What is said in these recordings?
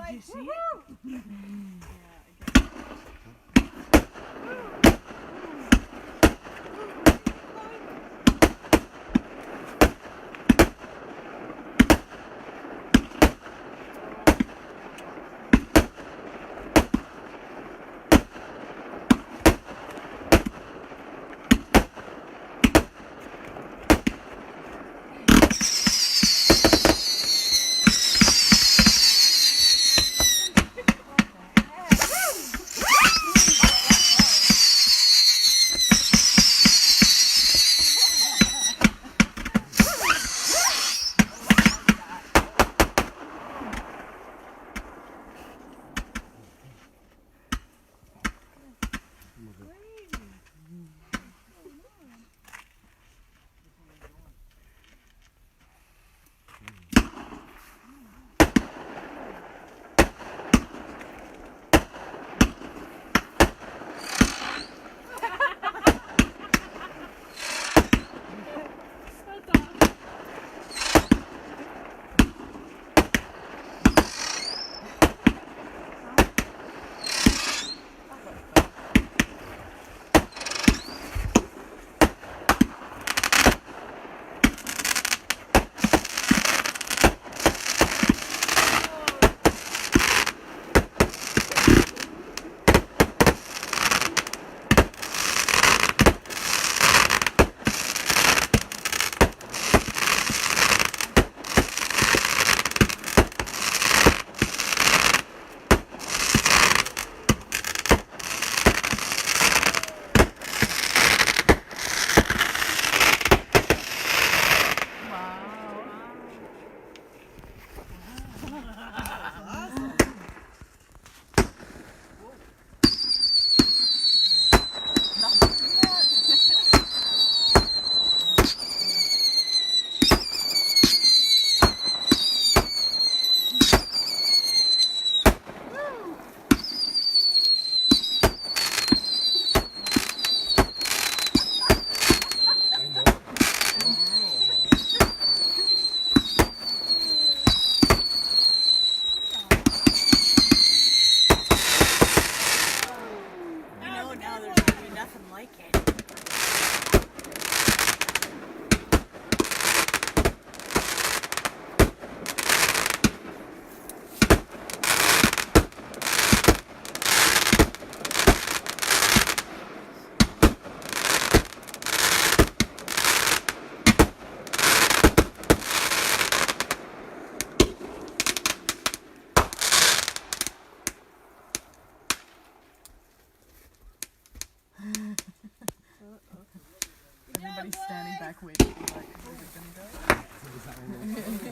Did you see it?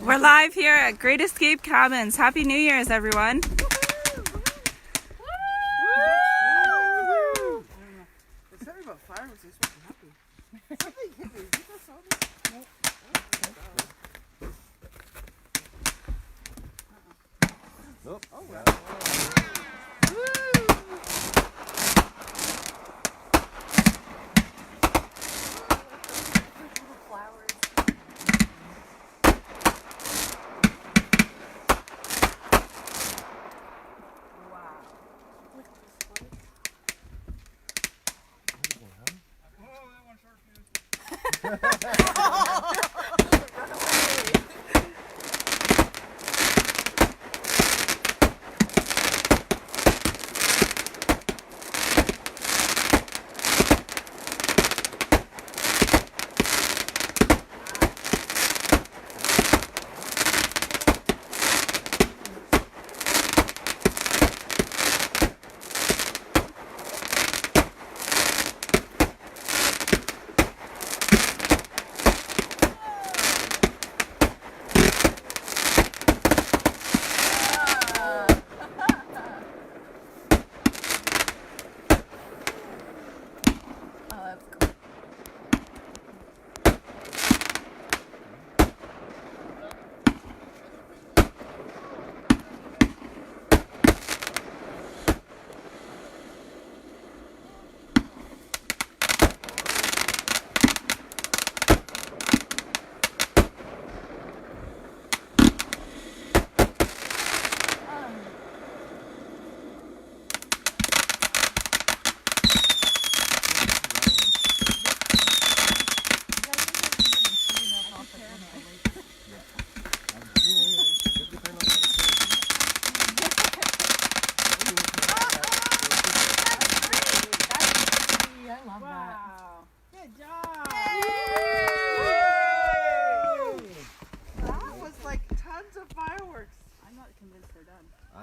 We're live here at Great Escape Cabins. Happy New Year's, everyone.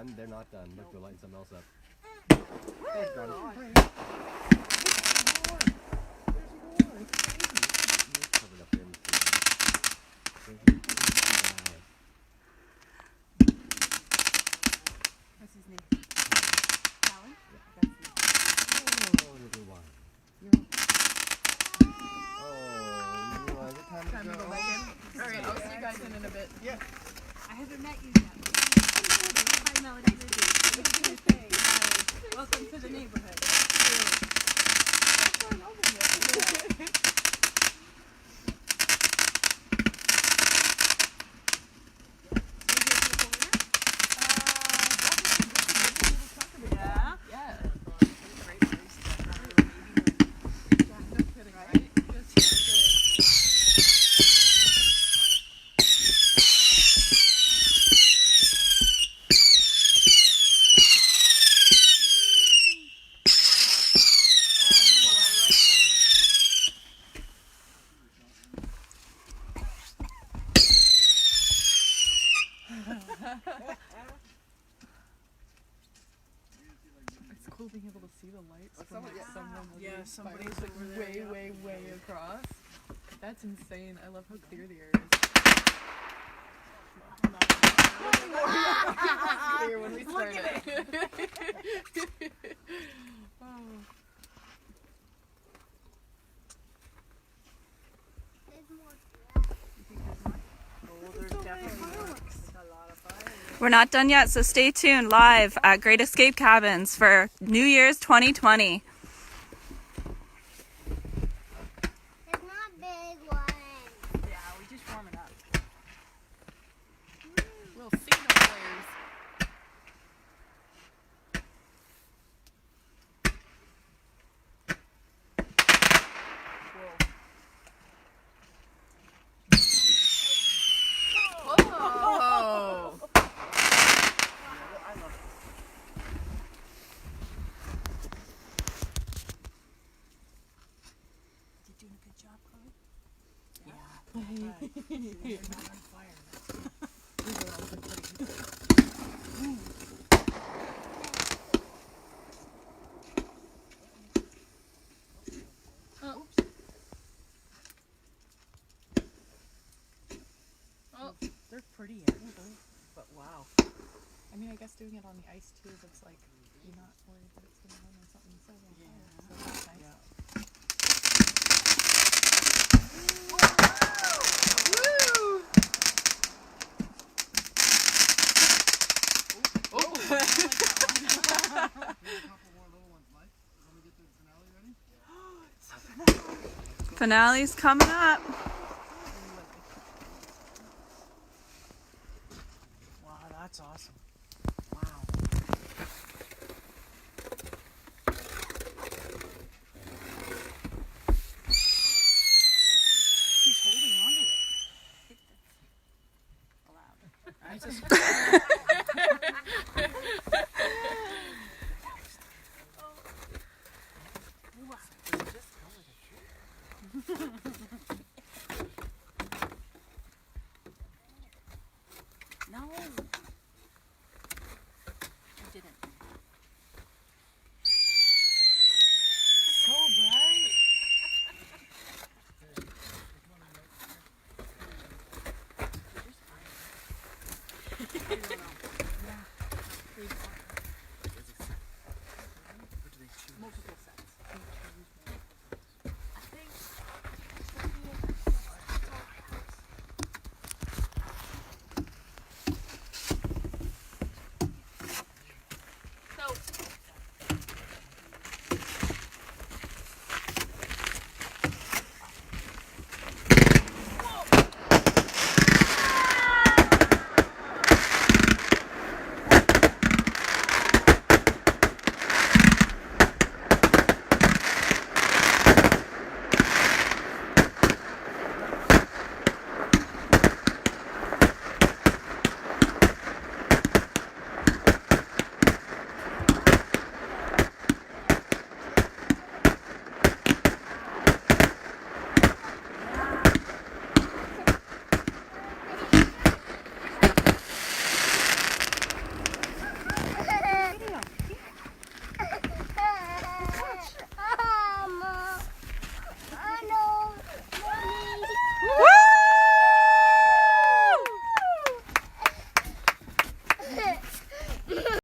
done. They're not done. Look, they're lighting something else up. Covered up there. What's his name? Alan? Oh, little one. Time to go back in. Alright, I'll see you guys in a bit. Yeah. I haven't met you yet. Hi, Melody. Welcome to the neighborhood. Yeah? Yeah. It's cool being able to see the lights from like someone somebody's like way across. That's insane. I love how clear the air is. Clear when we started. We're not done yet, so stay tuned live at Great Escape Cabins for New Year's 2020. It's not big one. Yeah, we just warm it up. Little signal flares. Whoa! You doing a good job, Chloe? Yeah. You're not on fire. Oh. Oh, they're pretty, aren't they? But wow. I mean, I guess doing it on the ice too, it's like you're not worried that it's going to run on something so so that's nice. Finale's coming up. Wow, that's awesome. Wow. He's holding on to it. I just